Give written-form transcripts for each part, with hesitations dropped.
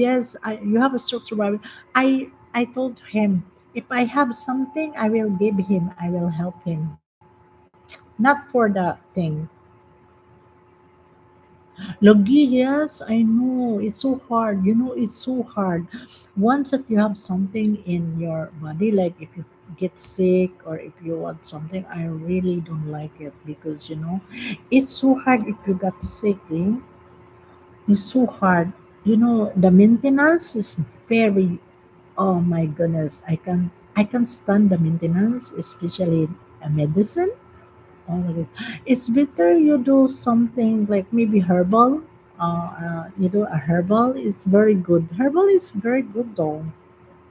yes, you have a stroke survivor. I told him, if I have something, I will give him. I will help him. Not for the thing. Logi, yes, I know. It's so hard. You know, it's so hard. Once that you have something in your body, like if you get sick or if you want something, I really don't like it because, it's so hard if you got sick. It's so hard. The maintenance is very, oh my goodness. I can stand the maintenance, especially medicine. Oh my God. It's better you do something like maybe herbal. You do a herbal is very good. Herbal is very good though.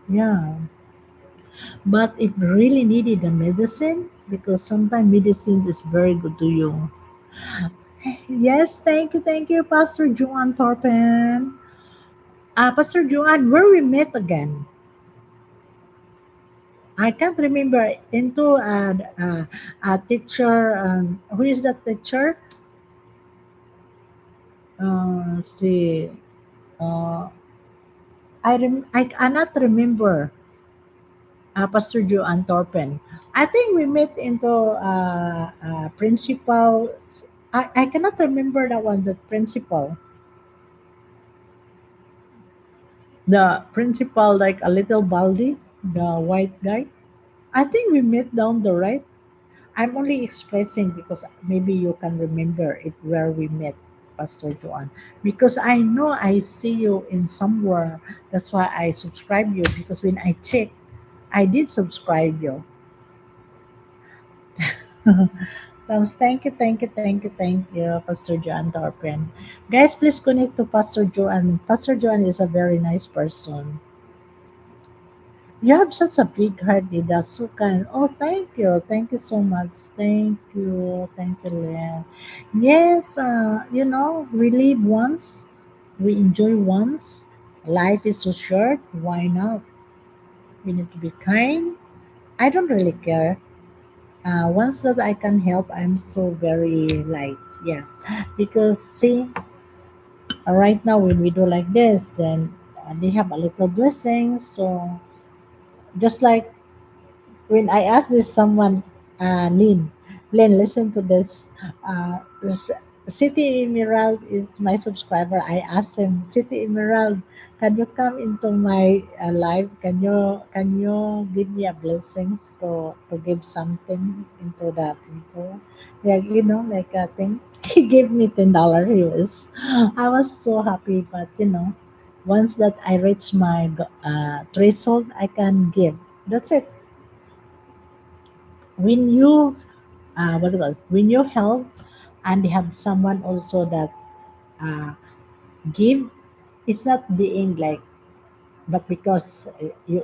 Yeah. But if really needed a medicine, because sometimes medicine is very good to you. Yes, thank you, Pastor Joan Torpen. Pastor Joan, where we met again? I can't remember. Into a teacher. Who is that teacher? See. Uh, I cannot remember Pastor Joan Torpen. I think we met into principal. I cannot remember that one. The principal, the principal, like a little baldy, the white guy. I think we met down the right. I'm only expressing because maybe you can remember it where we met, Pastor Joan. Because I know I see you in somewhere. That's why I subscribe you. Because when I check, I did subscribe you. Thanks. Thank you, Pastor Joan Torpen. Guys, please connect to Pastor Joan. Pastor Joan is a very nice person. You have such a big heart, Dida. So kind. Oh, thank you. Thank you so much. Thank you. Thank you, Len. Yes, we live once. We enjoy once. Life is so short. Why not? We need to be kind. I don't really care. Once that I can help, I'm so very light. Yeah. Because, see, right now when we do like this, then they have a little blessings. So, just like when I asked this someone, Lynn, listen to this. This City Emerald is my subscriber. I asked him, City Emerald, can you come into my live? Can you give me a blessings to give something into the people? Yeah, like a thing. He gave me $10 US. I was so happy, but once that I reach my threshold, I can give. That's it. When you what do you call it? When you help and have someone also that uh, give, it's not being like, but because you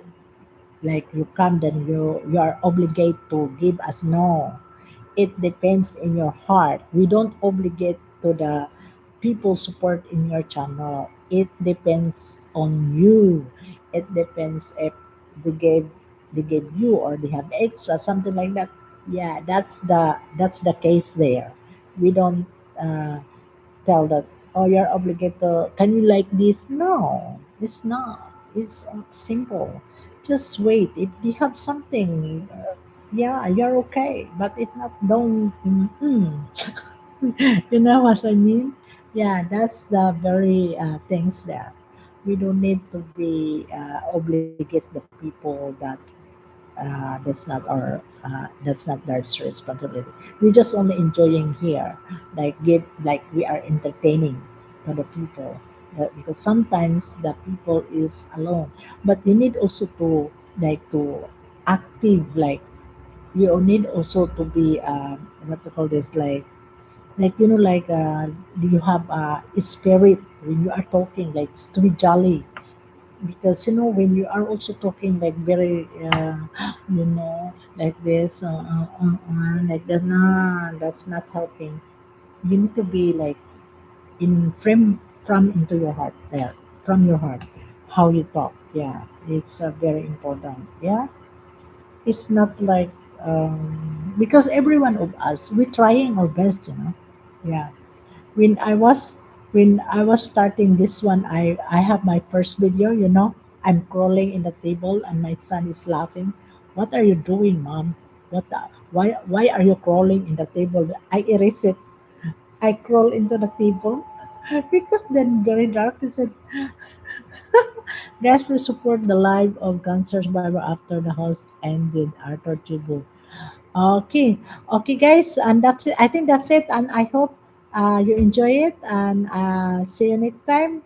like you come, then you are obligated to give us. No, it depends in your heart. We don't obligate to the people support in your channel. It depends on you. It depends if they gave they gave you or they have extra something like that. Yeah, that's the case there. We don't uh, tell that, oh, you're obligated to, can you like this? No, it's not. It's simple. Just wait. If you have something, yeah, you're okay. But if not, don't. You know what I mean? Yeah, that's the very things there. We don't need to be obligate the people that that's not their responsibility. We just only enjoying here, like we are entertaining to the people. Because sometimes the people is alone, but you need also to to active, like you need also to be what to call this, do you have a spirit when you are talking, like to be jolly, because when you are also talking like very like this like that, nah, that's not helping. You need to be like in frame from into your heart, there, from your heart, how you talk. Yeah, it's very important. Yeah, it's not like because every one of us, we're trying our best. Yeah, when I was when I was starting this one, I have my first video, I'm crawling in the table and my son is laughing. What are you doing, mom? What the, why are you crawling in the table? I erase it. I crawl into the table because then very dark. It said, guys, please support the live of Cancer Survivor after the host ended Arthur Tubu. Okay, okay, guys, and that's it. I think that's it, and I hope you enjoy it. And see you next time.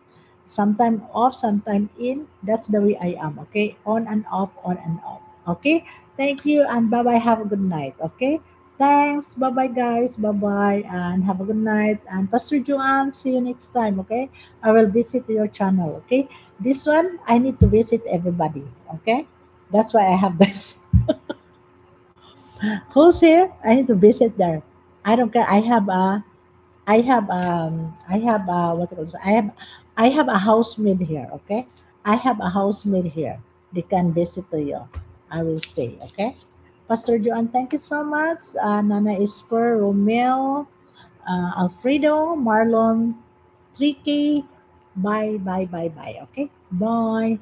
Sometime off, sometime in. That's the way I am. Okay, on and off, on and off. Okay, thank you, and bye bye. Have a good night. Okay, thanks. Bye bye, guys. Bye bye, and have a good night. And Pastor Joanne, see you next time. Okay, I will visit your channel. Okay, this one I need to visit everybody. Okay, that's why I have this. Who's here? I need to visit there. I don't care. I have what else? I have a housemaid here. Okay, I have a housemaid here. They can visit to you. I will say. Okay, Pastor Joan, thank you so much. Nana Esper, Romeo, Alfredo, Marlon, 3K. Bye, bye, bye, bye. Okay, bye.